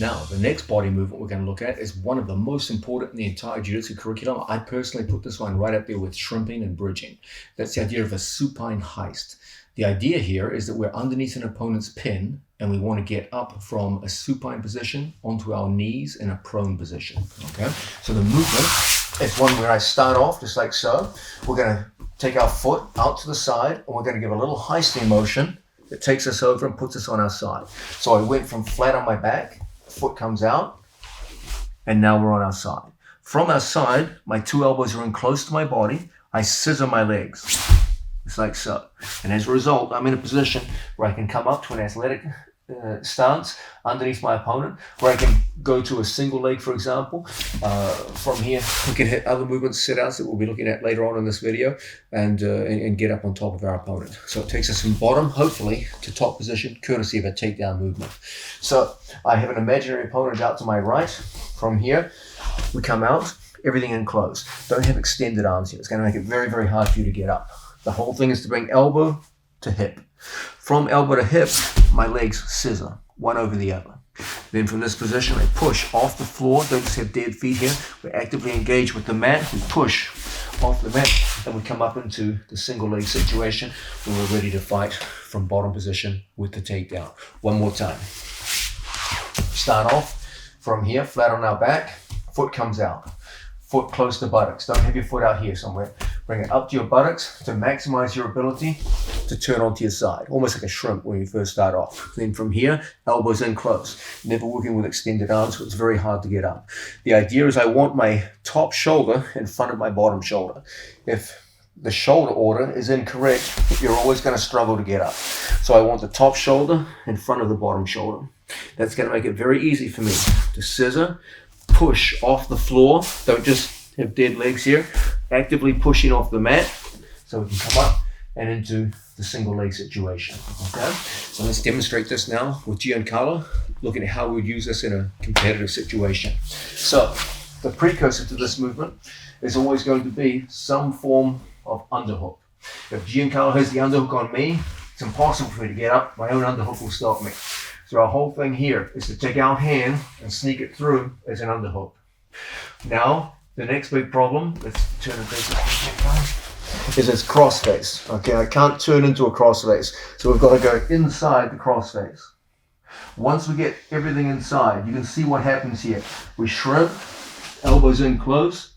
Now, the next body movement we're going to look at is one of the most important in the entire jiu-jitsu curriculum. I personally put this one right up there with shrimping and bridging. That's the idea of a supine heist. The idea here is that we're underneath an opponent's pin and we want to get up from a supine position onto our knees in a prone position. Okay, so the movement is one where I start off just like so. We're going to take our foot out to the side and we're going to give a little heisting motion that takes us over and puts us on our side. So I went from flat on my back, foot comes out, and now we're on our side. From our side, my two elbows are in close to my body. I scissor my legs. It's like so. And as a result, I'm in a position where I can come up to an athletic stance underneath my opponent, where I can go to a single leg, for example. From here, we can hit other movements, sit-outs that we'll be looking at later on in this video, and get up on top of our opponent. So it takes us from bottom, hopefully, to top position, courtesy of a takedown movement. So I have an imaginary opponent out to my right. From here, we come out, everything in close. Don't have extended arms here. It's going to make it very, very hard for you to get up. The whole thing is to bring elbow to hip. From elbow to hip, my legs scissor, one over the other. Then from this position, I push off the floor. Don't just have dead feet here. We're actively engaged with the mat. We push off the mat, and we come up into the single leg situation when we're ready to fight from bottom position with the takedown. One more time. Start off from here, flat on our back. Foot comes out. Foot close to buttocks. Don't have your foot out here somewhere. Bring it up to your buttocks to maximize your ability to turn onto your side, almost like a shrimp when you first start off. Then from here, elbows in close. Never working with extended arms, so it's very hard to get up. The idea is I want my top shoulder in front of my bottom shoulder. If the shoulder order is incorrect, you're always going to struggle to get up. So I want the top shoulder in front of the bottom shoulder. That's going to make it very easy for me to scissor, push off the floor. Don't just have dead legs here. Actively pushing off the mat so we can come up and into the single leg situation. Okay, so let's demonstrate this now with Giancarlo, looking at how we would use this in a competitive situation. So the precursor to this movement is always going to be some form of underhook. If Giancarlo has the underhook on me, it's impossible for me to get up. My own underhook will stop me. So our whole thing here is to take our hand and sneak it through as an underhook. Now, the next big problem, let's turn it this is it's cross face. Okay, I can't turn into a cross face. So we've got to go inside the cross face. Once we get everything inside, you can see what happens here. We shrimp, elbows in close,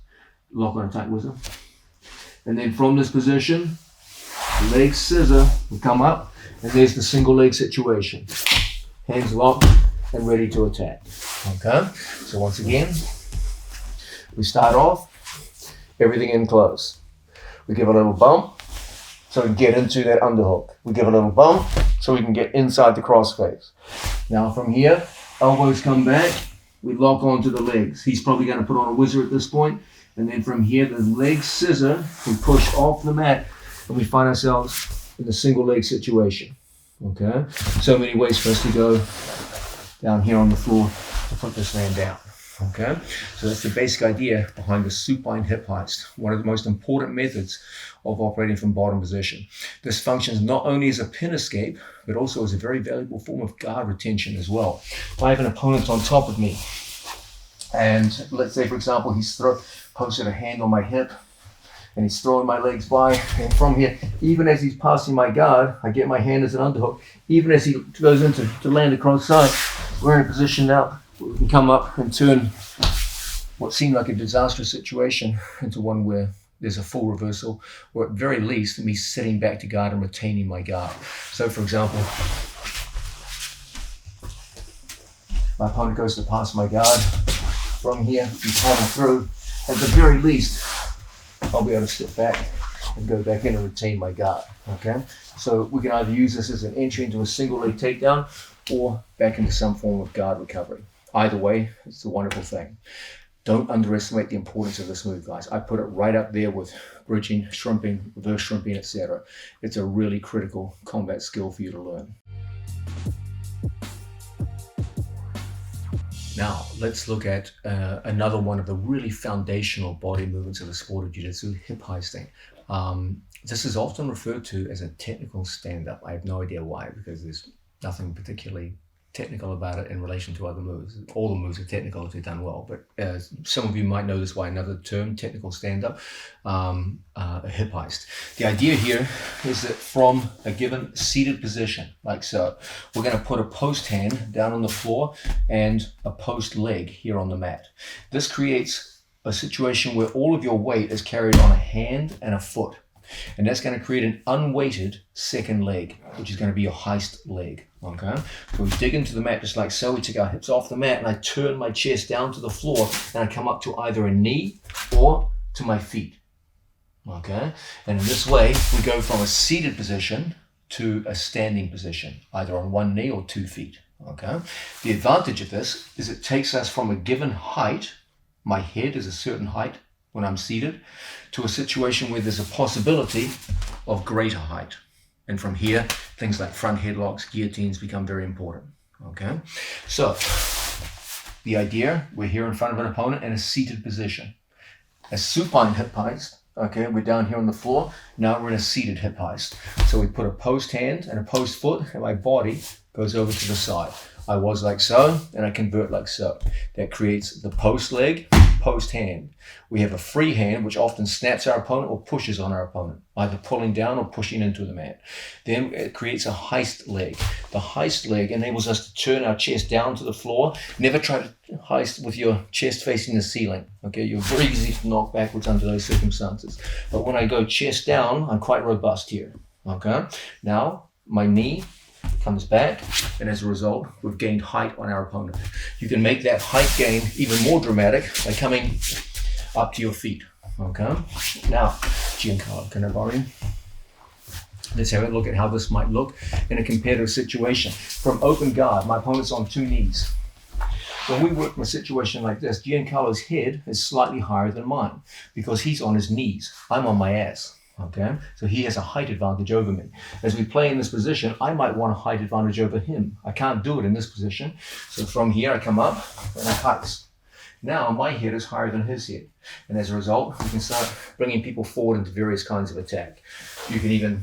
lock on a tight whistle. And then from this position, legs scissor, we come up, and there's the single leg situation. Hands locked and ready to attack. Okay, so once again, we start off, everything in close. We give a little bump so we can get into that underhook. We give a little bump so we can get inside the crossface. Now from here, elbows come back, we lock onto the legs. He's probably going to put on a whizzer at this point. And then from here, the leg scissor, we push off the mat and we find ourselves in the single leg situation. Okay, so many ways for us to go down here on the floor to put this man down. Okay, so that's the basic idea behind the supine hip heist, one of the most important methods of operating from bottom position. This functions not only as a pin escape, but also as a very valuable form of guard retention as well. If I have an opponent on top of me, and let's say, for example, he's posted a hand on my hip, and he's throwing my legs by, and from here, even as he's passing my guard, I get my hand as an underhook. Even as he goes into to land across side, we're in a position now where we can come up and turn what seemed like a disastrous situation into one where there's a full reversal, or at very least, me sitting back to guard and retaining my guard. So, for example, my opponent goes to pass my guard. From here, he's coming through. At the very least, I'll be able to step back and go back in and retain my guard. Okay, so we can either use this as an entry into a single leg takedown or back into some form of guard recovery. Either way, it's a wonderful thing. Don't underestimate the importance of this move, guys. I put it right up there with bridging, shrimping, reverse shrimping, etc. It's a really critical combat skill for you to learn. Now, let's look at another one of the really foundational body movements of the sport of jiu-jitsu, hip heisting. This is often referred to as a technical stand-up. I have no idea why, because there's nothing particularly technical about it in relation to other moves. All the moves are technical if they're done well, but some of you might know this by another term, technical stand-up, a hip heist. The idea here is that from a given seated position, like so, we're going to put a post hand down on the floor and a post leg here on the mat. This creates a situation where all of your weight is carried on a hand and a foot. And that's going to create an unweighted second leg, which is going to be your heist leg. Okay, so we dig into the mat just like so. We take our hips off the mat and I turn my chest down to the floor and I come up to either a knee or to my feet. Okay, and in this way we go from a seated position to a standing position, either on one knee or 2 feet. Okay, the advantage of this is it takes us from a given height, my head is a certain height when I'm seated, to a situation where there's a possibility of greater height. And from here, things like front headlocks, guillotines become very important. Okay, so the idea, we're here in front of an opponent in a seated position. A supine hip heist, okay, we're down here on the floor, now we're in a seated hip heist. So we put a post hand and a post foot, and my body goes over to the side. I was like so, and I convert like so. That creates the post leg, post hand. We have a free hand, which often snaps our opponent or pushes on our opponent, either pulling down or pushing into the mat. Then it creates a heist leg. The heist leg enables us to turn our chest down to the floor. Never try to heist with your chest facing the ceiling. Okay, you're very easy to knock backwards under those circumstances. But when I go chest down, I'm quite robust here. Okay, now my knee comes back, and as a result, we've gained height on our opponent. You can make that height gain even more dramatic by coming up to your feet. Okay? Now, Giancarlo, can I borrow you? Let's have a look at how this might look in a competitive situation. From open guard, my opponent's on 2 knees. When we work in a situation like this, Giancarlo's head is slightly higher than mine because he's on his knees. I'm on my ass. Okay, so he has a height advantage over me. As we play in this position, I might want a height advantage over him. I can't do it in this position. So from here, I come up and I heist. Now my head is higher than his head. And as a result, we can start bringing people forward into various kinds of attack. You can even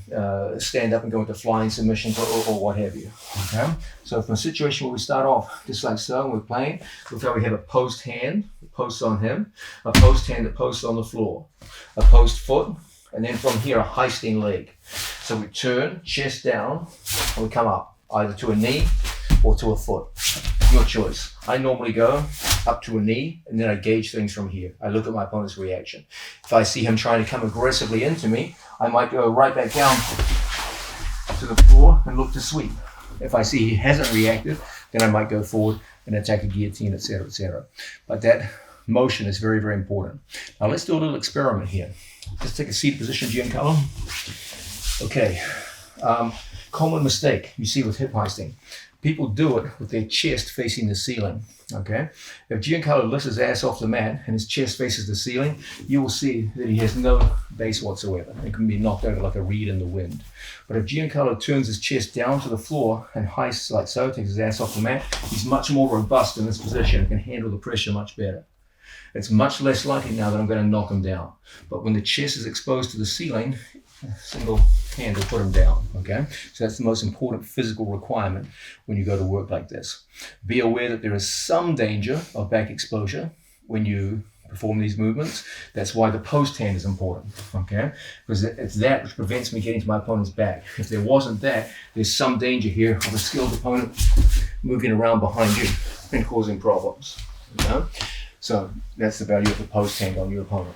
stand up and go into flying submissions or what have you. Okay, so from a situation where we start off just like so, and we're playing, look how we have a post hand that posts on him, a post hand that posts on the floor, a post foot, and then from here, a heisting leg. So we turn, chest down, and we come up, either to a knee or to a foot. Your choice. I normally go up to a knee, and then I gauge things from here. I look at my opponent's reaction. If I see him trying to come aggressively into me, I might go right back down to the floor and look to sweep. If I see he hasn't reacted, then I might go forward and attack a guillotine, etc., etc. But that motion is very, very important. Now let's do a little experiment here. Let's take a seated position, Giancarlo. Okay, common mistake you see with hip heisting. People do it with their chest facing the ceiling, okay? If Giancarlo lifts his ass off the mat and his chest faces the ceiling, you will see that he has no base whatsoever. It can be knocked over like a reed in the wind. But if Giancarlo turns his chest down to the floor and heists like so, takes his ass off the mat, he's much more robust in this position and can handle the pressure much better. It's much less likely now that I'm going to knock him down. But when the chest is exposed to the ceiling, a single hand will put him down, okay? So that's the most important physical requirement when you go to work like this. Be aware that there is some danger of back exposure when you perform these movements. That's why the post hand is important, okay? Because it's that which prevents me getting to my opponent's back. If there wasn't that, there's some danger here of a skilled opponent moving around behind you and causing problems, you know? So that's the value of the post hand on your opponent.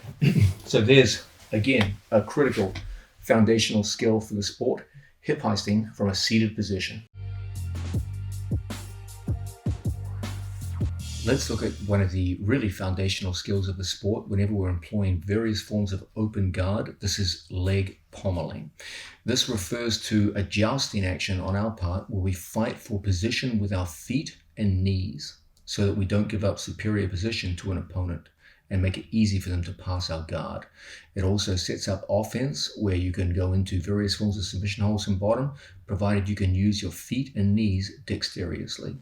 So there's, again, a critical foundational skill for the sport, hip heisting from a seated position. Let's look at one of the really foundational skills of the sport whenever we're employing various forms of open guard. This is leg pummeling. This refers to a jousting action on our part where we fight for position with our feet and knees, so that we don't give up superior position to an opponent and make it easy for them to pass our guard. It also sets up offense where you can go into various forms of submission holds from bottom, provided you can use your feet and knees dexterously.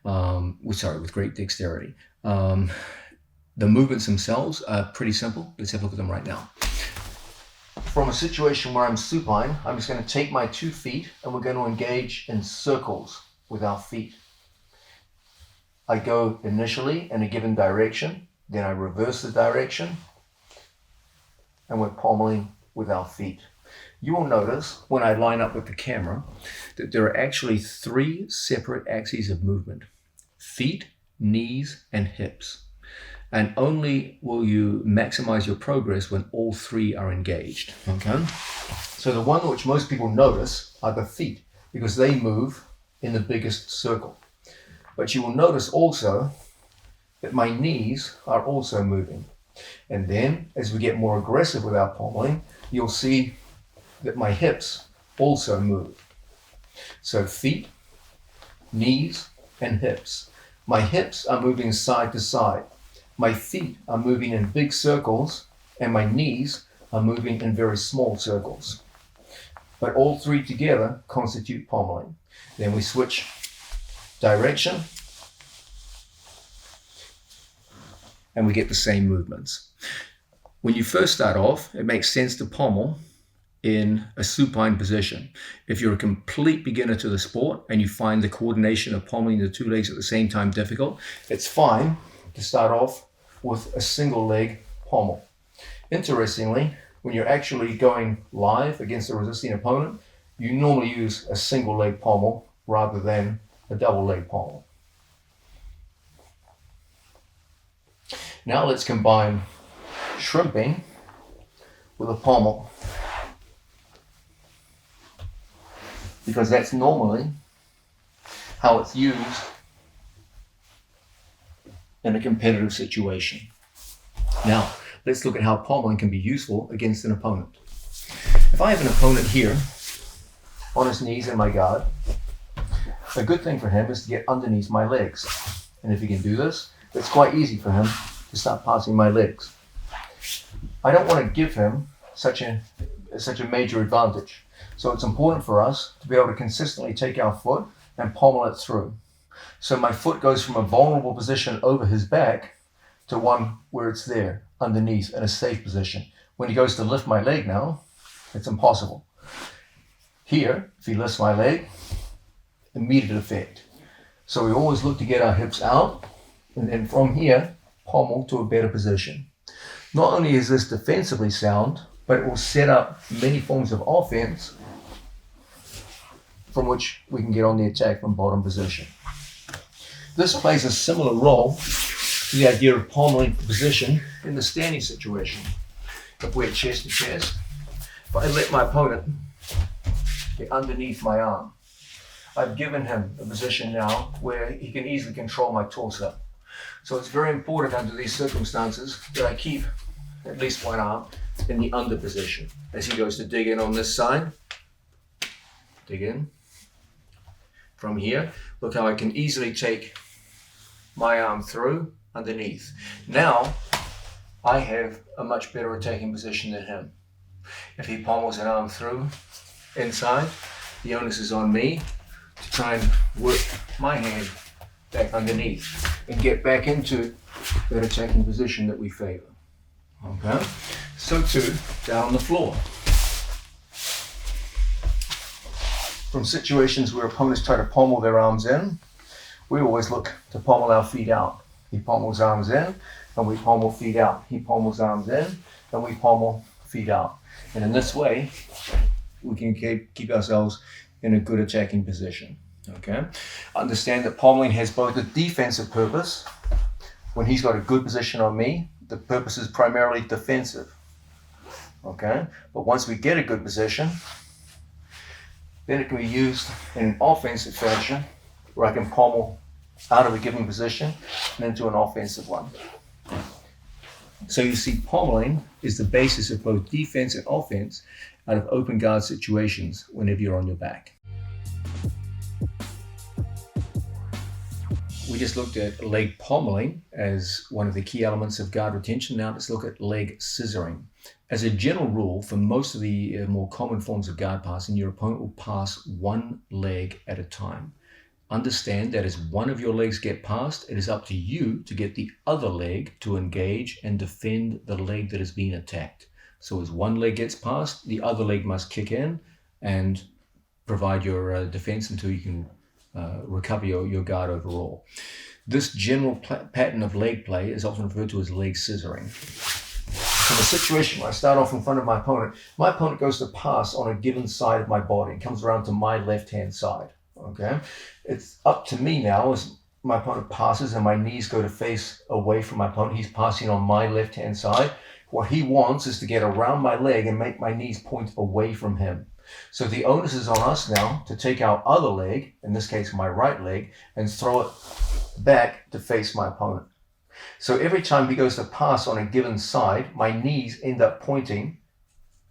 With great dexterity. The movements themselves are pretty simple. Let's have a look at them right now. From a situation where I'm supine, I'm just going to take my 2 feet and we're going to engage in circles with our feet. I go initially in a given direction, then I reverse the direction, and we're pommeling with our feet. You will notice when I line up with the camera that there are actually 3 separate axes of movement: feet, knees, and hips. And only will you maximize your progress when all 3 are engaged. Okay? So the one which most people notice are the feet, because they move in the biggest circle. But you will notice also that my knees are also moving. And then as we get more aggressive with our pommeling, you'll see that my hips also move. So feet, knees, and hips. My hips are moving side to side. My feet are moving in big circles, and my knees are moving in very small circles. But all 3 together constitute pommeling. Then we switch direction, and we get the same movements. When you first start off, it makes sense to pommel in a supine position. If you're a complete beginner to the sport and you find the coordination of pommeling the 2 legs at the same time difficult, it's fine to start off with a single leg pommel. Interestingly, when you're actually going live against a resisting opponent, you normally use a single leg pommel rather than a double leg pommel. Now let's combine shrimping with a pommel, because that's normally how it's used in a competitive situation. Now, let's look at how pommeling can be useful against an opponent. If I have an opponent here on his knees in my guard, a good thing for him is to get underneath my legs. And if he can do this, it's quite easy for him to start passing my legs. I don't want to give him such a major advantage. So it's important for us to be able to consistently take our foot and pommel it through. So my foot goes from a vulnerable position over his back to one where it's there, underneath, in a safe position. When he goes to lift my leg now, it's impossible. Here, if he lifts my leg, immediate effect. So we always look to get our hips out, and then from here, pommel to a better position. Not only is this defensively sound, but it will set up many forms of offense from which we can get on the attack from bottom position. This plays a similar role to the idea of pommeling position in the standing situation. If we're chest to chest, if I let my opponent get underneath my arm, I've given him a position now where he can easily control my torso. So it's very important under these circumstances that I keep at least one arm in the under position. As he goes to dig in on this side, dig in. From here, look how I can easily take my arm through underneath. Now, I have a much better attacking position than him. If he pommels an arm through inside, the onus is on me to try and work my hand back underneath and get back into that attacking position that we favor. Okay? So too, down on the floor. From situations where opponents try to pommel their arms in, we always look to pommel our feet out. He pommels arms in, and we pommel feet out. He pommels arms in, and we pommel feet out. And in this way, we can keep ourselves in a good attacking position. Okay? Understand that pommeling has both a defensive purpose. When he's got a good position on me, the purpose is primarily defensive. Okay? But once we get a good position, then it can be used in an offensive fashion where I can pommel out of a given position and into an offensive one. So you see, pommeling is the basis of both defense and offense out of open guard situations whenever you're on your back. We just looked at leg pommeling as one of the key elements of guard retention. Now let's look at leg scissoring. As a general rule, for most of the more common forms of guard passing, your opponent will pass one leg at a time. Understand that as one of your legs get passed, it is up to you to get the other leg to engage and defend the leg that is being attacked. So as one leg gets passed, the other leg must kick in and provide your defense until you can recover your guard overall. This general pattern of leg play is often referred to as leg scissoring. In a situation where I start off in front of my opponent goes to pass on a given side of my body and comes around to my left-hand side, okay? It's up to me now as my opponent passes and my knees go to face away from my opponent. He's passing on my left-hand side. What he wants is to get around my leg and make my knees point away from him. So the onus is on us now to take our other leg, in this case my right leg, and throw it back to face my opponent. So every time he goes to pass on a given side, my knees end up pointing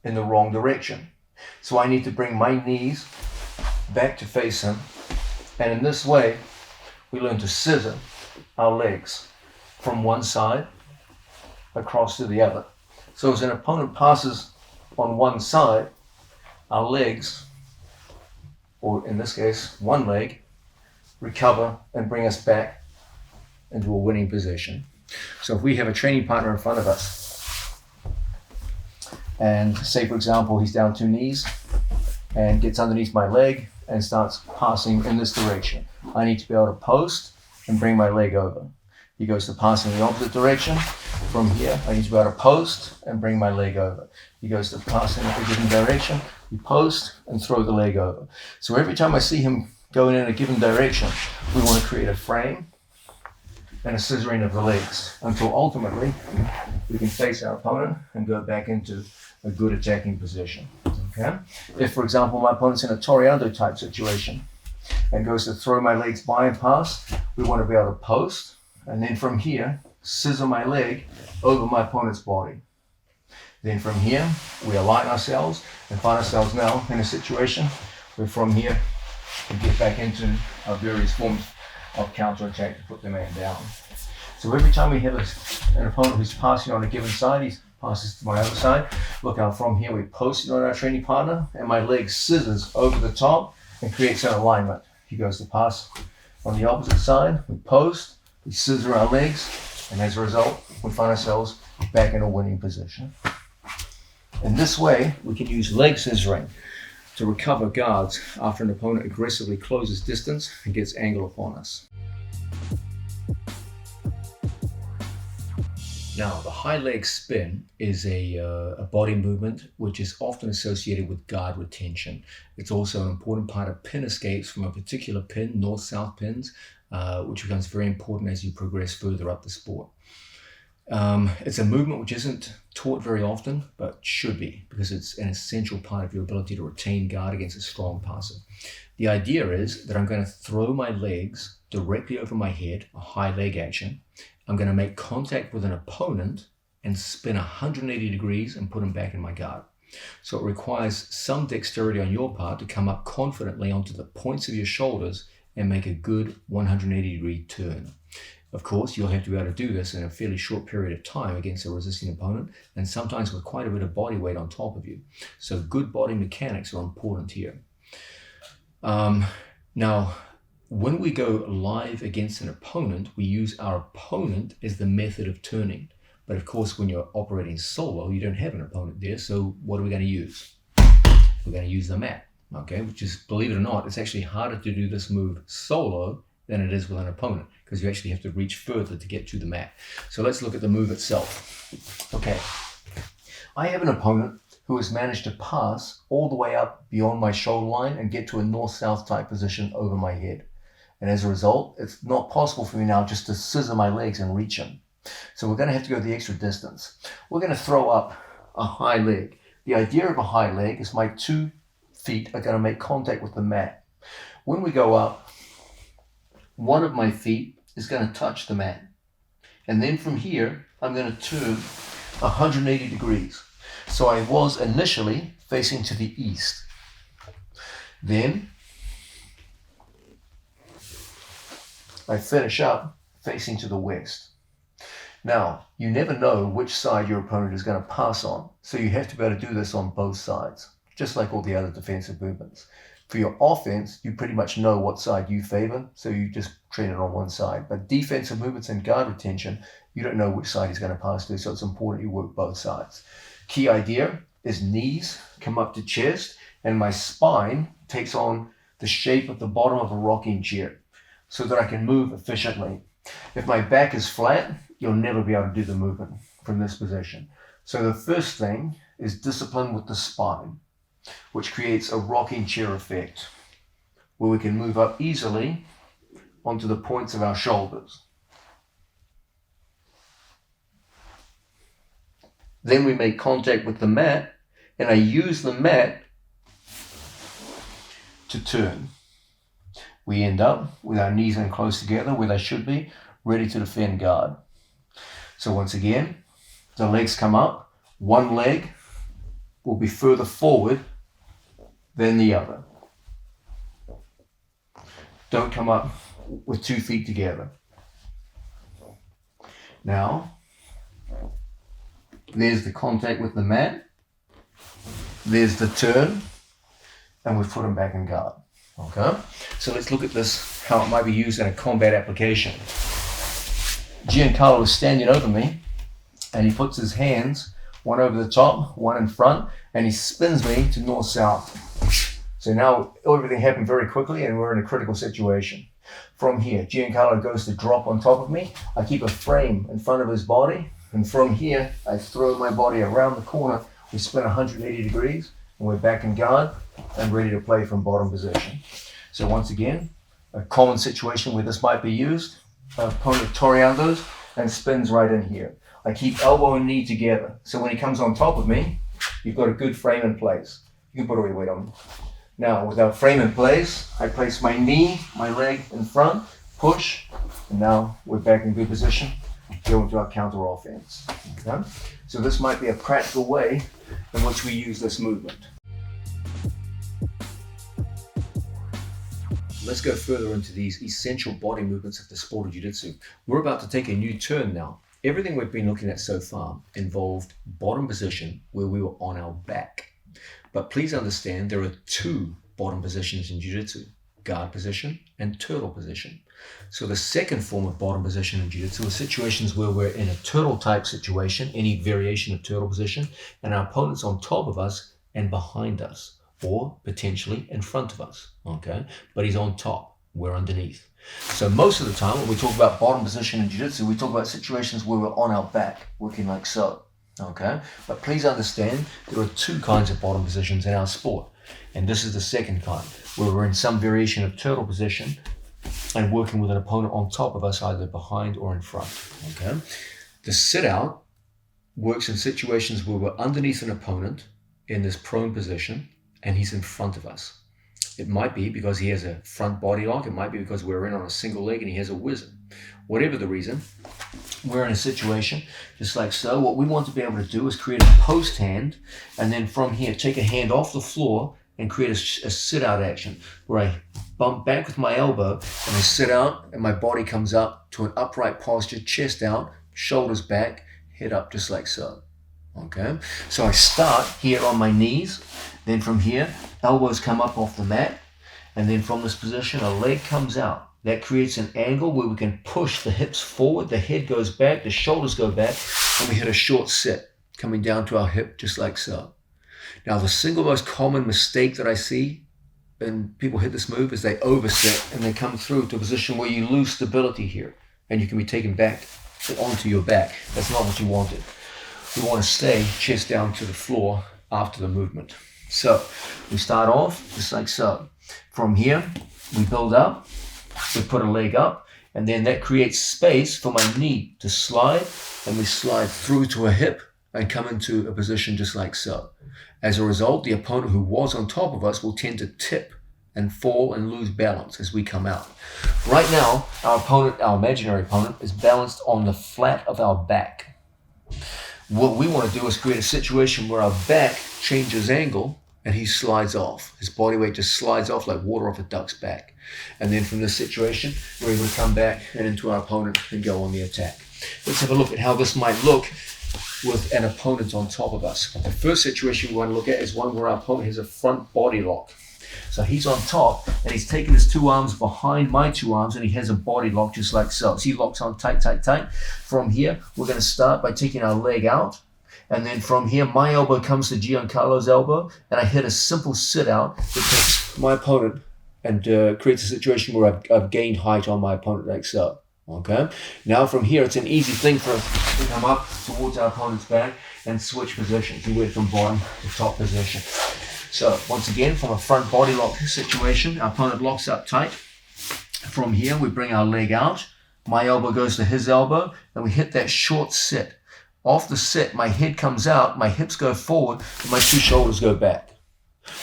in the wrong direction. So I need to bring my knees back to face him. And in this way, we learn to scissor our legs from one side across to the other. So as an opponent passes on one side, our legs, or in this case, one leg, recover and bring us back into a winning position. So if we have a training partner in front of us, and say, for example, he's down 2 knees and gets underneath my leg and starts passing in this direction, I need to be able to post and bring my leg over. He goes to pass in the opposite direction. From here, I need to be able to post and bring my leg over. He goes to pass in a given direction. We post and throw the leg over. So every time I see him going in a given direction, we want to create a frame and a scissoring of the legs until ultimately we can face our opponent and go back into a good attacking position. Okay? If, for example, my opponent's in a Toreando type situation and goes to throw my legs by and pass, we want to be able to post and then from here scissor my leg over my opponent's body. Then from here we align ourselves and find ourselves now in a situation where from here we get back into our various forms of counterattack to put the man down. So every time we have an opponent who's passing on a given side, he passes to my other side. Look out, from here we post it on our training partner and my leg scissors over the top and creates an alignment. He goes to pass on the opposite side, we post, we scissor our legs, and as a result, we find ourselves back in a winning position. In this way, we can use leg scissoring to recover guards after an opponent aggressively closes distance and gets angle upon us. Now, the high leg spin is a body movement which is often associated with guard retention. It's also an important part of pin escapes from a particular pin, north-south pins, which becomes very important as you progress further up the sport. It's a movement which isn't taught very often, but should be, because it's an essential part of your ability to retain guard against a strong passer. The idea is that I'm going to throw my legs directly over my head, a high leg action. I'm going to make contact with an opponent and spin 180 degrees and put him back in my guard. So it requires some dexterity on your part to come up confidently onto the points of your shoulders and make a good 180 degree turn. Of course, you'll have to be able to do this in a fairly short period of time against a resisting opponent, and sometimes with quite a bit of body weight on top of you. So good body mechanics are important here. Now, when we go live against an opponent, we use our opponent as the method of turning. But of course, when you're operating solo, you don't have an opponent there, so what are we going to use? We're going to use the mat, okay? Which is, believe it or not, it's actually harder to do this move solo than it is with an opponent, because you actually have to reach further to get to the mat. So let's look at the move itself. Okay, I have an opponent who has managed to pass all the way up beyond my shoulder line and get to a north-south type position over my head. And as a result, it's not possible for me now just to scissor my legs and reach him. So we're going to have to go the extra distance. We're going to throw up a high leg. The idea of a high leg is my 2 feet are going to make contact with the mat. When we go up, one of my feet is going to touch the mat. And then from here, I'm going to turn 180 degrees. So I was initially facing to the east. Then I finish up facing to the west. Now, you never know which side your opponent is going to pass on, so you have to be able to do this on both sides, just like all the other defensive movements. For your offense, you pretty much know what side you favor, so you just train it on one side. But defensive movements and guard retention, you don't know which side he's going to pass to, so it's important you work both sides. Key idea is knees come up to chest, and my spine takes on the shape of the bottom of a rocking chair so that I can move efficiently. If my back is flat, you'll never be able to do the movement from this position. So the first thing is discipline with the spine, which creates a rocking chair effect, where we can move up easily onto the points of our shoulders. Then we make contact with the mat, and I use the mat to turn. We end up with our knees in close together where they should be, ready to defend guard. So once again, the legs come up. One leg will be further forward than the other. Don't come up with 2 feet together. Now, there's the contact with the mat. There's the turn. And we put them back in guard. Okay? So let's look at this, how it might be used in a combat application. Giancarlo is standing over me, and he puts his hands, one over the top, one in front, and he spins me to north-south. So now everything happened very quickly, and we're in a critical situation. From here, Giancarlo goes to drop on top of me. I keep a frame in front of his body, and from here, I throw my body around the corner. We spin 180 degrees, and we're back in guard and ready to play from bottom position. So once again, a common situation where this might be used, opponent toreandos and spins right in here. I keep elbow and knee together. So when he comes on top of me, you've got a good frame in place. You can put all your weight on me. Now, with our frame in place, I place my knee, my leg in front, push, and now we're back in good position. Go into our counter offense. Okay? So this might be a practical way in which we use this movement. Let's go further into these essential body movements of the sport of jiu-jitsu. We're about to take a new turn now. Everything we've been looking at so far involved bottom position where we were on our back. But please understand there are 2 bottom positions in jiu-jitsu, guard position and turtle position. So the second form of bottom position in jiu-jitsu is situations where we're in a turtle type situation, any variation of turtle position, and our opponent's on top of us and behind us, or potentially in front of us, okay? But he's on top, we're underneath. So most of the time when we talk about bottom position in jiu-jitsu, we talk about situations where we're on our back, working like so, okay? But please understand, there are 2 kinds of bottom positions in our sport. And this is the second kind, where we're in some variation of turtle position and working with an opponent on top of us, either behind or in front, okay? The sit-out works in situations where we're underneath an opponent in this prone position, and he's in front of us. It might be because he has a front body lock. It might be because we're in on a single leg and he has a whizzer. Whatever the reason, we're in a situation just like so. What we want to be able to do is create a post hand, and then from here, take a hand off the floor and create a sit-out action where I bump back with my elbow and I sit out and my body comes up to an upright posture, chest out, shoulders back, head up just like so. Okay, so I start here on my knees, then from here, elbows come up off the mat, and then from this position, a leg comes out. That creates an angle where we can push the hips forward, the head goes back, the shoulders go back, and we hit a short sit, coming down to our hip just like so. Now, the single most common mistake that I see when people hit this move is they overset and they come through to a position where you lose stability here, and you can be taken back onto your back. That's not what you wanted. We want to stay chest down to the floor after the movement. So we start off just like so. From here, we build up, we put a leg up, and then that creates space for my knee to slide, and we slide through to a hip and come into a position just like so. As a result, the opponent who was on top of us will tend to tip and fall and lose balance as we come out. Right now, our opponent, our imaginary opponent, is balanced on the flat of our back. What we want to do is create a situation where our back changes angle and he slides off. His body weight just slides off like water off a duck's back. And then from this situation, we're able to come back and into our opponent and go on the attack. Let's have a look at how this might look with an opponent on top of us. The first situation we want to look at is one where our opponent has a front body lock. So he's on top and he's taking his 2 arms behind my 2 arms and he has a body lock just like so. So he locks on tight, tight, tight. From here, we're going to start by taking our leg out. And then from here, my elbow comes to Giancarlo's elbow and I hit a simple sit out that takes my opponent and creates a situation where I've gained height on my opponent like so. Okay, now from here, it's an easy thing for us to come up towards our opponent's back and switch positions. We went from bottom to top position. So once again, from a front body lock situation, our opponent locks up tight. From here, we bring our leg out. My elbow goes to his elbow, and we hit that short sit. Off the sit, my head comes out, my hips go forward, and my two shoulders go back.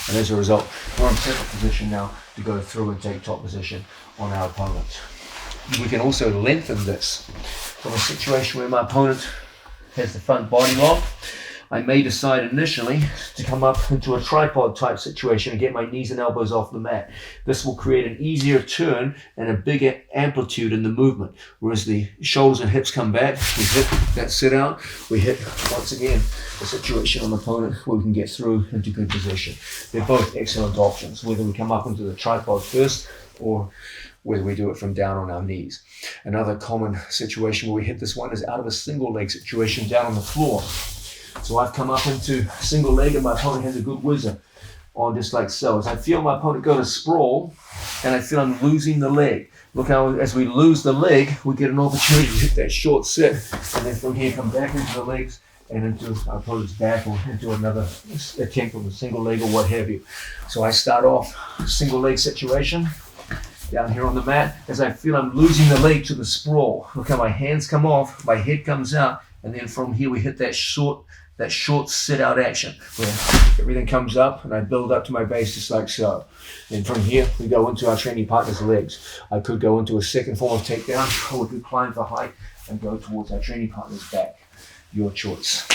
And as a result, we're in perfect position now to go through and take top position on our opponent. We can also lengthen this from a situation where my opponent has the front body lock. I may decide initially to come up into a tripod type situation and get my knees and elbows off the mat. This will create an easier turn and a bigger amplitude in the movement. Whereas the shoulders and hips come back, we hit that sit out, we hit once again a situation on the opponent where we can get through into good position. They're both excellent options, whether we come up into the tripod first or whether we do it from down on our knees. Another common situation where we hit this one is out of a single leg situation down on the floor. So I've come up into single leg and my opponent has a good whizzer on just like so. As I feel my opponent go to sprawl and I feel I'm losing the leg. Look how as we lose the leg, we get an opportunity to hit that short sit and then from here come back into the legs and into our opponent's back or into another attempt with a single leg or what have you. So I start off single leg situation down here on the mat. As I feel I'm losing the leg to the sprawl, look how my hands come off, my head comes out, and then from here we hit that short sit out action where everything comes up and I build up to my base just like so. And from here we go into our training partner's legs. I could go into a second form of takedown, or we could climb for height and go towards our training partner's back. Your choice.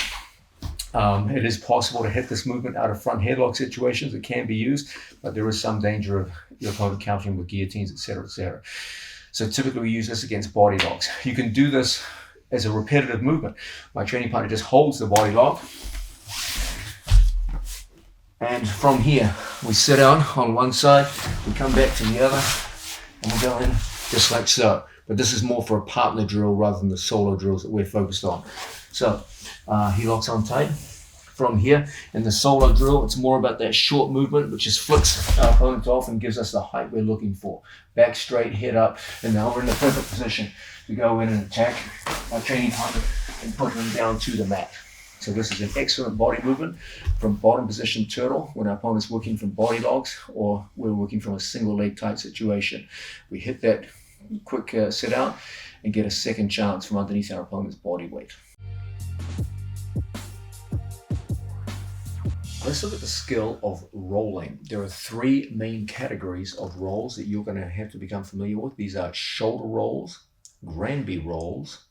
It is possible to hit this movement out of front headlock situations. It can be used, but there is some danger of your opponent countering with guillotines, etc., etc. So typically we use this against body locks. You can do this as a repetitive movement. My training partner just holds the body lock, and from here we sit out on one side, we come back to the other, and we go in just like so. But this is more for a partner drill rather than the solo drills that we're focused on. So he locks on tight. From here, in the solo drill, it's more about that short movement, which just flicks our opponent off and gives us the height we're looking for. Back straight, head up, and now we're in the perfect position to go in and attack our training partner and put them down to the mat. So this is an excellent body movement from bottom position turtle when our opponent's working from body locks or we're working from a single leg type situation. We hit that quick sit out and get a second chance from underneath our opponent's body weight. Let's look at the skill of rolling. There are three main categories of rolls that you're going to have to become familiar with. These are shoulder rolls, Granby rolls,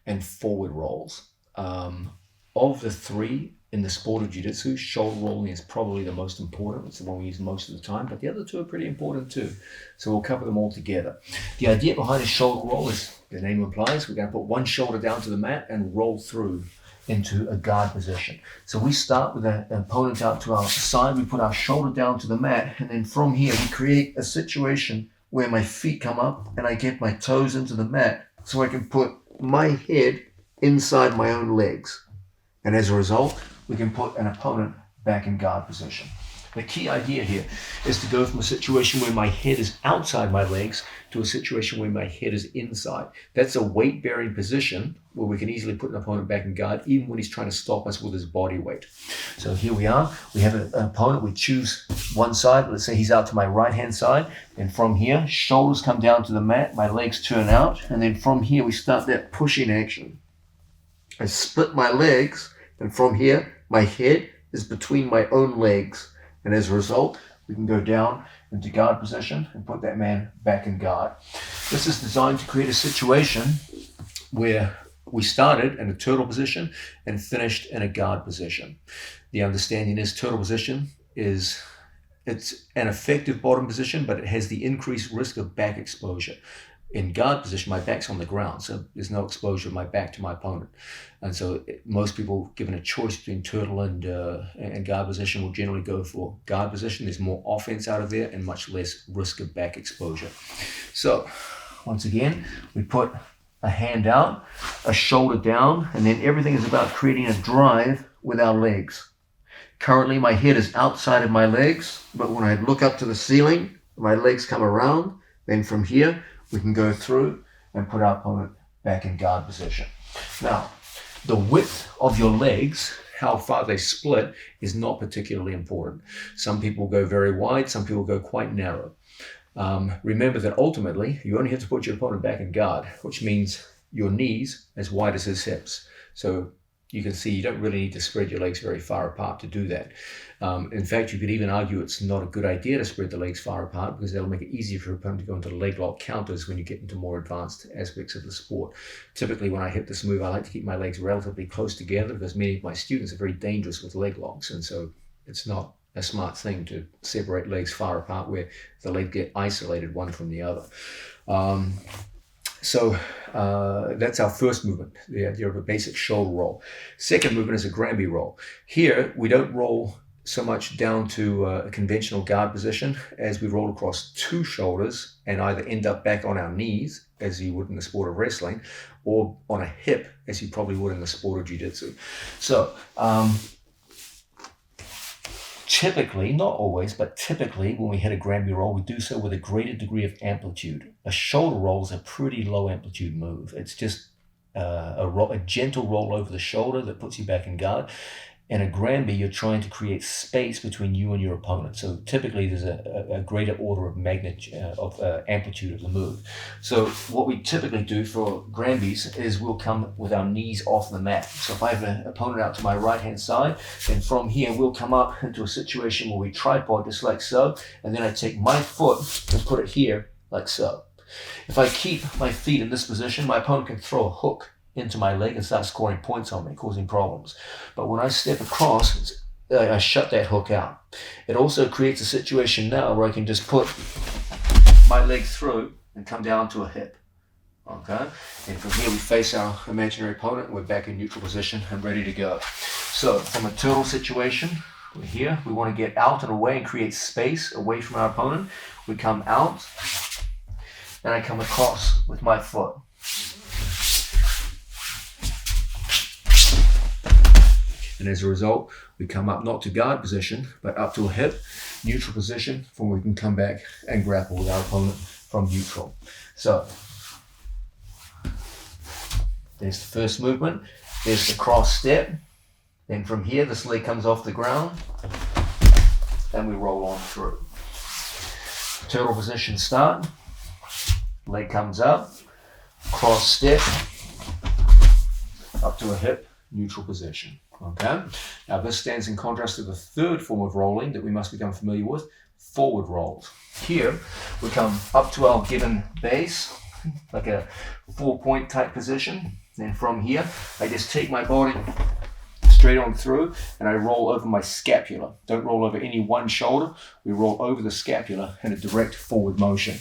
and forward rolls. Of the three in the sport of jiu-jitsu, shoulder rolling is probably the most important. It's the one we use most of the time, but the other two are pretty important too. So we'll cover them all together. The idea behind a shoulder roll is, the name implies, we're going to put one shoulder down to the mat and roll through into a guard position. So we start with an opponent out to our side, we put our shoulder down to the mat, and then from here we create a situation where my feet come up and I get my toes into the mat so I can put my head inside my own legs. And as a result, we can put an opponent back in guard position. The key idea here is to go from a situation where my head is outside my legs to a situation where my head is inside. That's a weight-bearing position where we can easily put an opponent back in guard even when he's trying to stop us with his body weight. So here we are. We have an opponent. We choose one side. Let's say he's out to my right-hand side. And from here, shoulders come down to the mat. My legs turn out. And then from here, we start that pushing action. I split my legs. And from here, my head is between my own legs. And as a result, we can go down into guard position and put that man back in guard. This is designed to create a situation where we started in a turtle position and finished in a guard position. The understanding is turtle position it's an effective bottom position, but it has the increased risk of back exposure. In guard position, my back's on the ground, so there's no exposure of my back to my opponent. And so most people, given a choice between turtle and guard position, will generally go for guard position. There's more offense out of there and much less risk of back exposure. So once again, we put a hand out, a shoulder down, and then everything is about creating a drive with our legs. Currently, my head is outside of my legs, but when I look up to the ceiling, my legs come around. Then from here, we can go through and put our opponent back in guard position. Now, the width of your legs, how far they split, is not particularly important. Some people go very wide, some people go quite narrow. Remember that ultimately, you only have to put your opponent back in guard, which means your knees as wide as his hips. So you can see you don't really need to spread your legs very far apart to do that. In fact, you could even argue it's not a good idea to spread the legs far apart, because that'll make it easier for your opponent to go into leg lock counters when you get into more advanced aspects of the sport. Typically, when I hit this move, I like to keep my legs relatively close together, because many of my students are very dangerous with leg locks, and so it's not a smart thing to separate legs far apart where the legs get isolated one from the other. So that's our first movement, the idea of a basic shoulder roll. Second movement is a Granby roll. Here, we don't roll so much down to a conventional guard position as we roll across two shoulders and either end up back on our knees, as you would in the sport of wrestling, or on a hip, as you probably would in the sport of jiu-jitsu. So typically, not always, but typically when we hit a Granby roll, we do so with a greater degree of amplitude. A shoulder roll is a pretty low amplitude move. It's just a gentle roll over the shoulder that puts you back in guard. In a Granby, you're trying to create space between you and your opponent. So typically there's a greater order of magnitude, amplitude of the move. So what we typically do for Granbys is we'll come with our knees off the mat. So if I have an opponent out to my right-hand side, then from here we'll come up into a situation where we tripod just like so, and then I take my foot and put it here like so. If I keep my feet in this position, my opponent can throw a hook into my leg and start scoring points on me, causing problems. But when I step across, I shut that hook out. It also creates a situation now where I can just put my leg through and come down to a hip. Okay? And from here we face our imaginary opponent, and we're back in neutral position and ready to go. So from a turtle situation, we're here. We want to get out and away and create space away from our opponent. We come out, and I come across with my foot. And as a result, we come up not to guard position, but up to a hip, neutral position, from where we can come back and grapple with our opponent from neutral. So, there's the first movement. There's the cross step. Then from here, this leg comes off the ground, and we roll on through. Turtle position start. Leg comes up, cross step, up to a hip, neutral position. Okay. Now this stands in contrast to the third form of rolling that we must become familiar with, forward rolls. Here we come up to our given base, like a 4-point type position. Then from here, I just take my body straight on through and I roll over my scapula. Don't roll over any one shoulder. We roll over the scapula in a direct forward motion.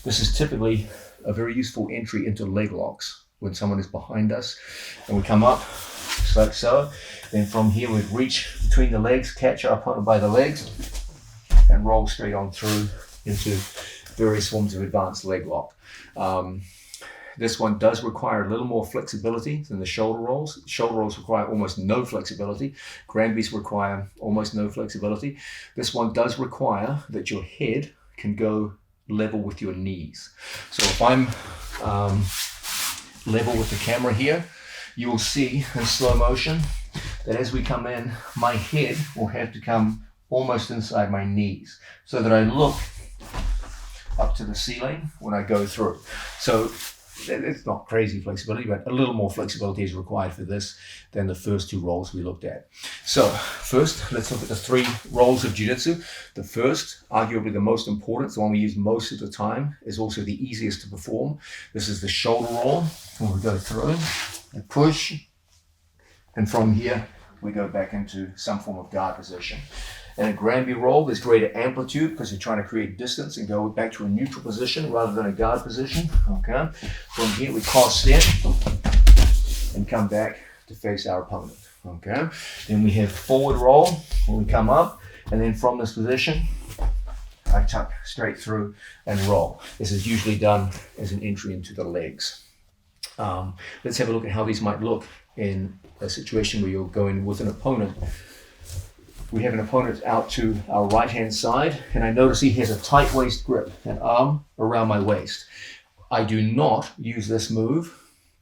This is typically a very useful entry into leg locks when someone is behind us. And we come up just like so. Then from here we'd reach between the legs, catch our opponent by the legs, and roll straight on through into various forms of advanced leg lock. This one does require a little more flexibility than the shoulder rolls. Shoulder rolls require almost no flexibility. Granbys require almost no flexibility. This one does require that your head can go level with your knees. So if I'm level with the camera here, you will see in slow motion that as we come in, my head will have to come almost inside my knees so that I look up to the ceiling when I go through. So it's not crazy flexibility, but a little more flexibility is required for this than the first two rolls we looked at. So first, let's look at the three rolls of jiu-jitsu. The first, arguably the most important, the one we use most of the time, is also the easiest to perform. This is the shoulder roll, where we go through and push, and from here we go back into some form of guard position. In a Granby roll, there's greater amplitude because you're trying to create distance and go back to a neutral position rather than a guard position. Okay. From here, we cross step and come back to face our opponent. Okay. Then we have forward roll when we come up, and then from this position, I tuck straight through and roll. This is usually done as an entry into the legs. Let's have a look at how these might look in a situation where you're going with an opponent. We have an opponent out to our right-hand side, and I notice he has a tight waist grip, an arm around my waist. I do not use this move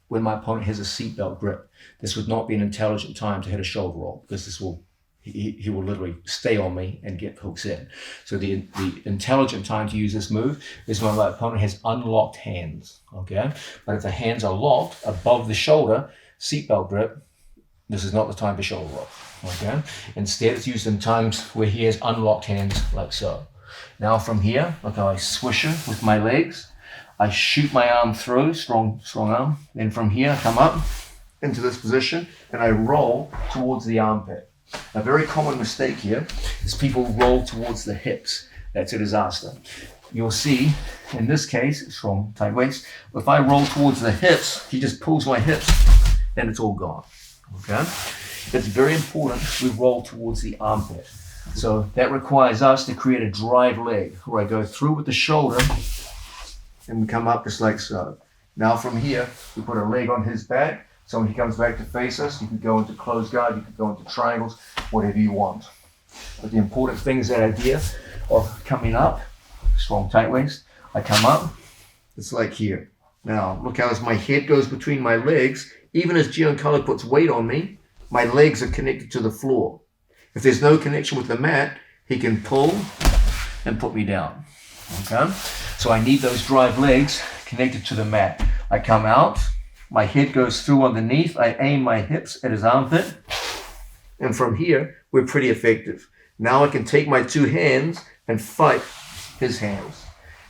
when my opponent has a seatbelt grip. This would not be an intelligent time to hit a shoulder roll, because this will he will literally stay on me and get hooks in. So the intelligent time to use this move is when my opponent has unlocked hands, okay? But if the hands are locked above the shoulder, seatbelt grip, this is not the time for shoulder roll, okay? Instead, it's used in times where he has unlocked hands like so. Now from here, look how I swish it with my legs. I shoot my arm through, strong arm. Then from here, I come up into this position and I roll towards the armpit. A very common mistake here is people roll towards the hips. That's a disaster. You'll see, in this case, strong, tight waist. If I roll towards the hips, he just pulls my hips and it's all gone, okay? It's very important we roll towards the armpit. So that requires us to create a drive leg where I go through with the shoulder and we come up just like so. Now from here, we put a leg on his back. So when he comes back to face us, you can go into closed guard, you can go into triangles, whatever you want. But the important thing is that idea of coming up, strong tight waist. I come up, it's like here. Now look how as my head goes between my legs, even as Giancarlo puts weight on me, my legs are connected to the floor. If there's no connection with the mat, he can pull and put me down, okay? So I need those drive legs connected to the mat. I come out, my head goes through underneath, I aim my hips at his armpit, and from here, we're pretty effective. Now I can take my two hands and fight his hands.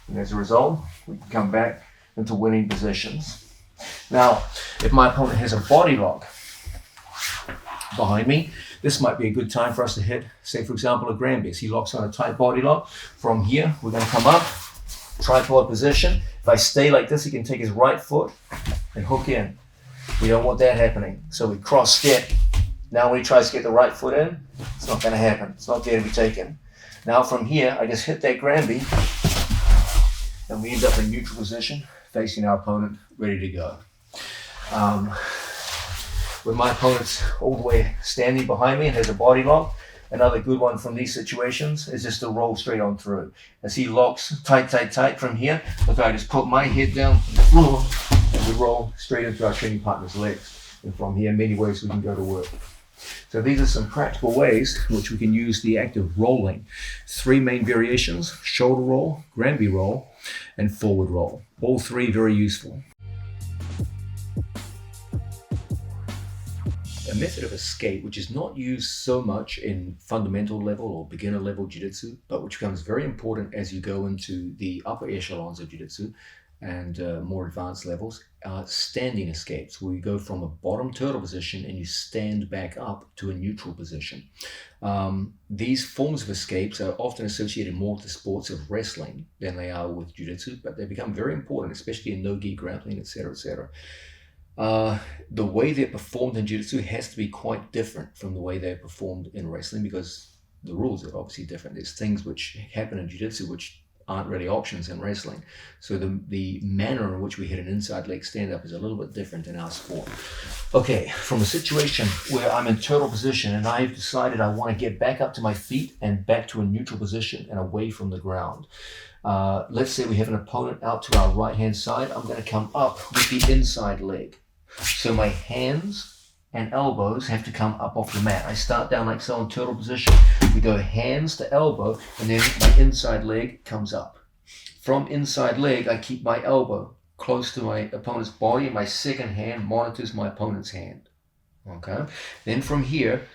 And as a result, we can come back into winning positions. Now, if my opponent has a body lock behind me, this might be a good time for us to hit, say for example, a Granby. He locks on a tight body lock. From here, we're going to come up, tripod position. If I stay like this, he can take his right foot and hook in. We don't want that happening. So we cross step. Now when he tries to get the right foot in, it's not going to happen. It's not there to be taken. Now from here, I just hit that Granby, and we end up in neutral position, facing our opponent, ready to go. When my opponent's all the way standing behind me and has a body lock, another good one from these situations is just to roll straight on through. As he locks tight from here, look, I just put my head down on the floor and we roll straight into our training partner's legs. And from here, many ways we can go to work. So these are some practical ways in which we can use the act of rolling. 3 main variations: shoulder roll, Granby roll, and forward roll. All 3 very useful. A method of escape which is not used so much in fundamental level or beginner level jiu-jitsu, but which becomes very important as you go into the upper echelons of jiu-jitsu and more advanced levels, are standing escapes, where you go from a bottom turtle position and you stand back up to a neutral position. These forms of escapes are often associated more with the sports of wrestling than they are with jiu-jitsu, but they become very important, especially in no-gi grappling, etc., etc. The way they're performed in jiu-jitsu has to be quite different from the way they're performed in wrestling, because the rules are obviously different. There's things which happen in jiu-jitsu which aren't really options in wrestling. So the manner in which we hit an inside leg stand-up is a little bit different in our sport. Okay, from a situation where I'm in turtle position and I've decided I want to get back up to my feet and back to a neutral position and away from the ground. Let's say we have an opponent out to our right-hand side. I'm going to come up with the inside leg. So my hands and elbows have to come up off the mat. I start down like so in turtle position. We go hands to elbow, and then my inside leg comes up. From inside leg, I keep my elbow close to my opponent's body, and my second hand monitors my opponent's hand. Okay? Then from here,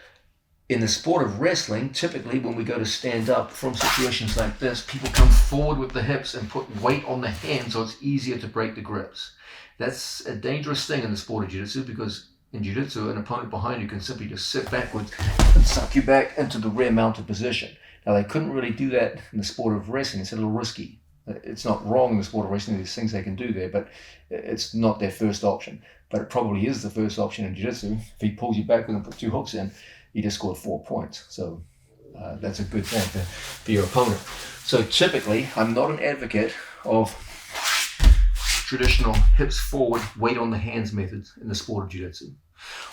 in the sport of wrestling, typically when we go to stand up from situations like this, people come forward with the hips and put weight on the hands so it's easier to break the grips. That's a dangerous thing in the sport of jiu-jitsu, because in jiu-jitsu, an opponent behind you can simply just sit backwards and suck you back into the rear mounted position. Now, they couldn't really do that in the sport of wrestling. It's a little risky. It's not wrong in the sport of wrestling. There's things they can do there, but it's not their first option. But it probably is the first option in jiu-jitsu. If he pulls you backwards and puts 2 hooks in, you just scored 4 points. So that's a good thing for your opponent. So typically, I'm not an advocate of traditional hips forward, weight on the hands methods in the sport of jiu-jitsu.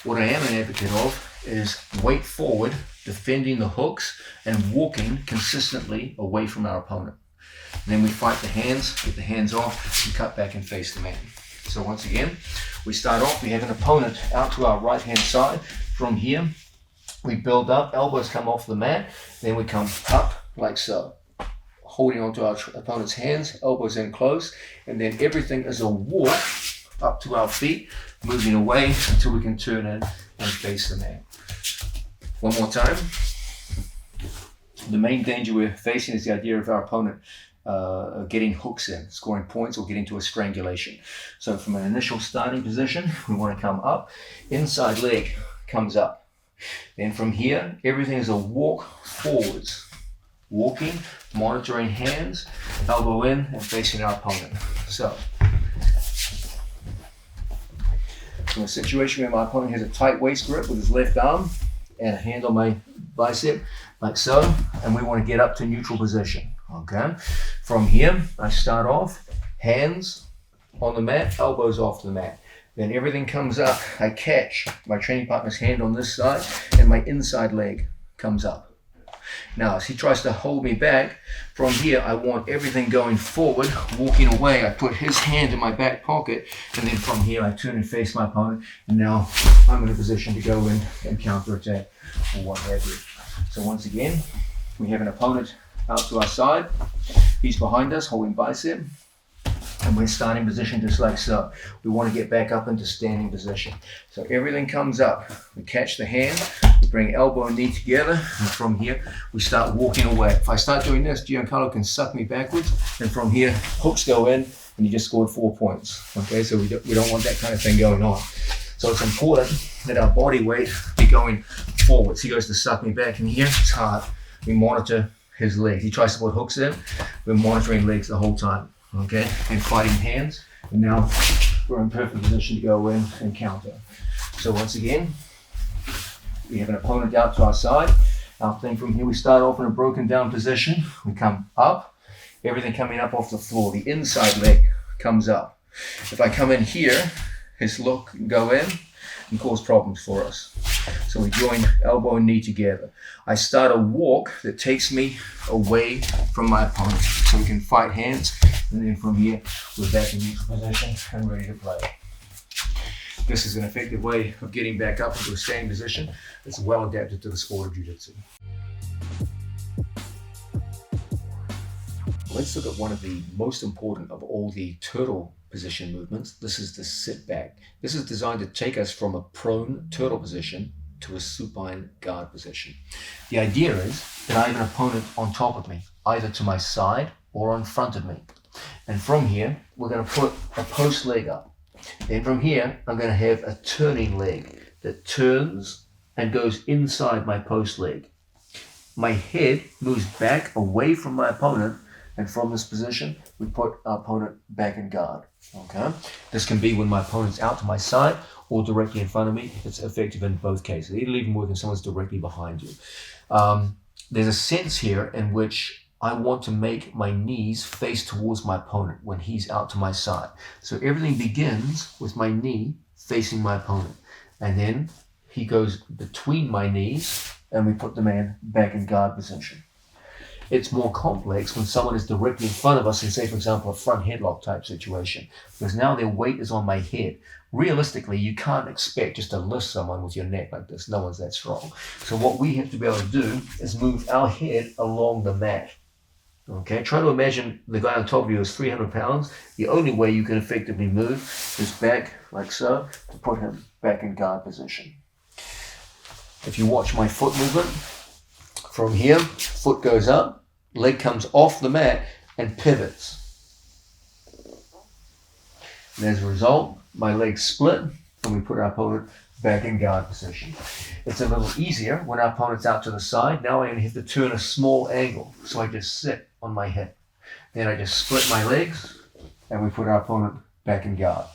What I am an advocate of is weight forward, defending the hooks, and walking consistently away from our opponent. And then we fight the hands, get the hands off, and cut back and face the man. So once again, we start off, we have an opponent out to our right hand side. From here, we build up, elbows come off the mat, then we come up like so, holding onto our opponent's hands, elbows in close, and then everything is a walk up to our feet, moving away until we can turn in and face the man. One more time. The main danger we're facing is the idea of our opponent getting hooks in, scoring points, or getting to a strangulation. So from an initial starting position, we want to come up, inside leg comes up. Then from here, everything is a walk forwards. Walking, monitoring hands, elbow in, and facing our opponent. So, from a situation where my opponent has a tight waist grip with his left arm and a hand on my bicep, like so, and we want to get up to neutral position. Okay. From here, I start off, hands on the mat, elbows off the mat. Then everything comes up. I catch my training partner's hand on this side, and my inside leg comes up. Now, as he tries to hold me back, from here, I want everything going forward, walking away. I put his hand in my back pocket, and then from here, I turn and face my opponent, and now I'm in a position to go in and counterattack or what have you. So once again, we have an opponent out to our side. He's behind us, holding bicep, and we're starting position just like so. We want to get back up into standing position. So everything comes up. We catch the hand, we bring elbow and knee together, and from here, we start walking away. If I start doing this, Giancarlo can suck me backwards, and from here, hooks go in, and you just scored 4 points. Okay, so we don't want that kind of thing going on. So it's important that our body weight be going forwards. He goes to suck me back, and here, it's hard. We monitor his legs. He tries to put hooks in. We're monitoring legs the whole time. Okay, and fighting hands, and now we're in perfect position to go in and counter. So once again, we have an opponent out to our side. Our thing from here, we start off in a broken down position. We come up, everything coming up off the floor. The inside leg comes up. If I come in here, his look can go in and cause problems for us. So we join elbow and knee together. I start a walk that takes me away from my opponent so we can fight hands, and then from here we're back in neutral position and ready to play. This is an effective way of getting back up into a standing position that's well adapted to the sport of jiu-jitsu. Let's look at one of the most important of all the turtle position movements. This is the sit back. This is designed to take us from a prone turtle position to a supine guard position. The idea is that I have an opponent on top of me, either to my side or in front of me. And from here, we're going to put a post leg up. Then from here, I'm going to have a turning leg that turns and goes inside my post leg. My head moves back away from my opponent, and from this position, we put our opponent back in guard. Okay? This can be when my opponent's out to my side or directly in front of me. It's effective in both cases. It'll even work when someone's directly behind you. There's a sense here in which I want to make my knees face towards my opponent when he's out to my side. So everything begins with my knee facing my opponent. And then he goes between my knees and we put the man back in guard position. It's more complex when someone is directly in front of us in, say, for example, a front headlock type situation, because now their weight is on my head. Realistically, you can't expect just to lift someone with your neck like this. No one's that strong. So what we have to be able to do is move our head along the mat. Okay, try to imagine the guy on top of you is 300 pounds. The only way you can effectively move is back like so to put him back in guard position. If you watch my foot movement, from here, foot goes up, leg comes off the mat and pivots. And as a result, my legs split and we put our opponent back in guard position. It's a little easier when our opponent's out to the side. Now I only have to turn a small angle, so I just sit on my hip. Then I just split my legs and we put our opponent back in guard.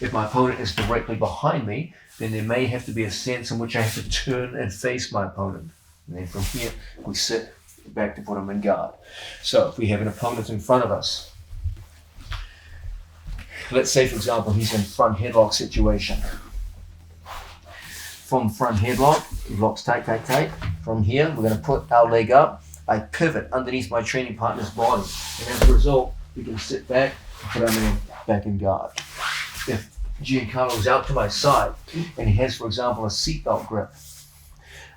If my opponent is directly behind me, then there may have to be a sense in which I have to turn and face my opponent. And then from here, we sit back to put him in guard. So if we have an opponent in front of us, let's say, for example, he's in front headlock situation. From front headlock, he locks tight, tight, tight. From here, we're going to put our leg up, I pivot underneath my training partner's body. And as a result, we can sit back and put our man back in guard. If Giancarlo is out to my side and he has, for example, a seatbelt grip,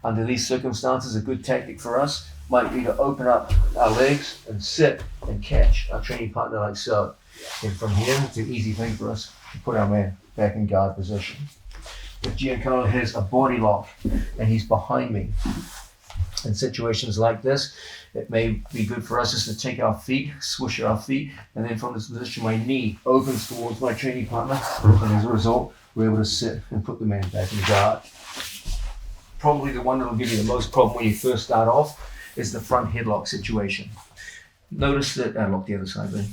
under these circumstances, a good tactic for us might be to open up our legs and sit and catch our training partner like so. And from here, it's an easy thing for us to put our man back in guard position. If Giancarlo has a body lock and he's behind me, in situations like this, it may be good for us just to take our feet, swish our feet, and then from this position, my knee opens towards my training partner, and as a result, we're able to sit and put the man back in guard. Probably the one that will give you the most problem when you first start off is the front headlock situation. Notice that, lock the other side then.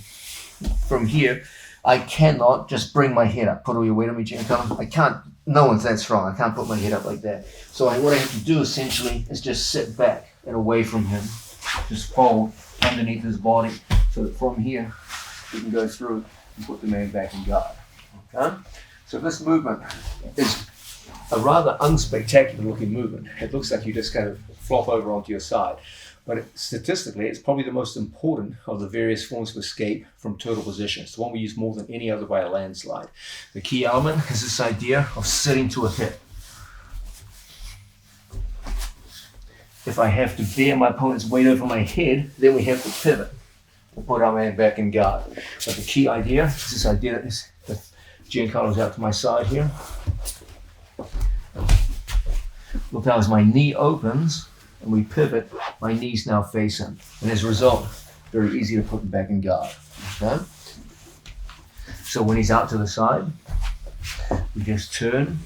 From here, I cannot just bring my head up. Put all your weight on me, Giancarlo. I can't, no one's that strong. I can't put my head up like that. So what I have to do essentially is just sit back and away from him. Just fold underneath his body so that from here, we can go through and put the man back in guard. Okay? So this movement is a rather unspectacular looking movement. It looks like you just kind of flop over onto your side. But statistically, it's probably the most important of the various forms of escape from turtle position. It's the one we use more than any other by a landslide. The key element is this idea of sitting to a hip. If I have to bear my opponent's weight over my head, then we have to pivot and put our man back in guard. But the key idea is this idea that Giancarlo's out to my side here. Look how as my knee opens, and we pivot, my knees now face him. And as a result, very easy to put him back in guard. Okay? So when he's out to the side, we just turn,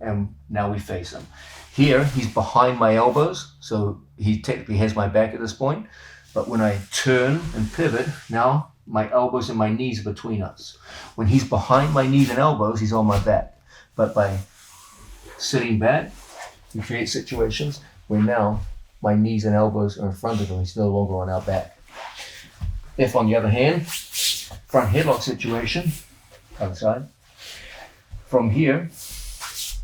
and now we face him. Here, he's behind my elbows, so he technically has my back at this point. But when I turn and pivot, now my elbows and my knees are between us. When he's behind my knees and elbows, he's on my back. But by sitting back, we create situations where now my knees and elbows are in front of him. He's no longer on our back. If, on the other hand, front headlock situation, other side, from here,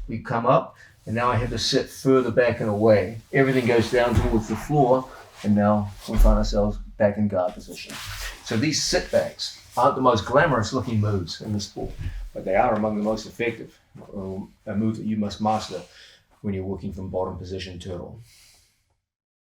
we come up, and now I have to sit further back and away. Everything goes down towards the floor, and now we find ourselves back in guard position. So these sit backs aren't the most glamorous looking moves in the sport, but they are among the most effective, a move that you must master when you're working from bottom position turtle.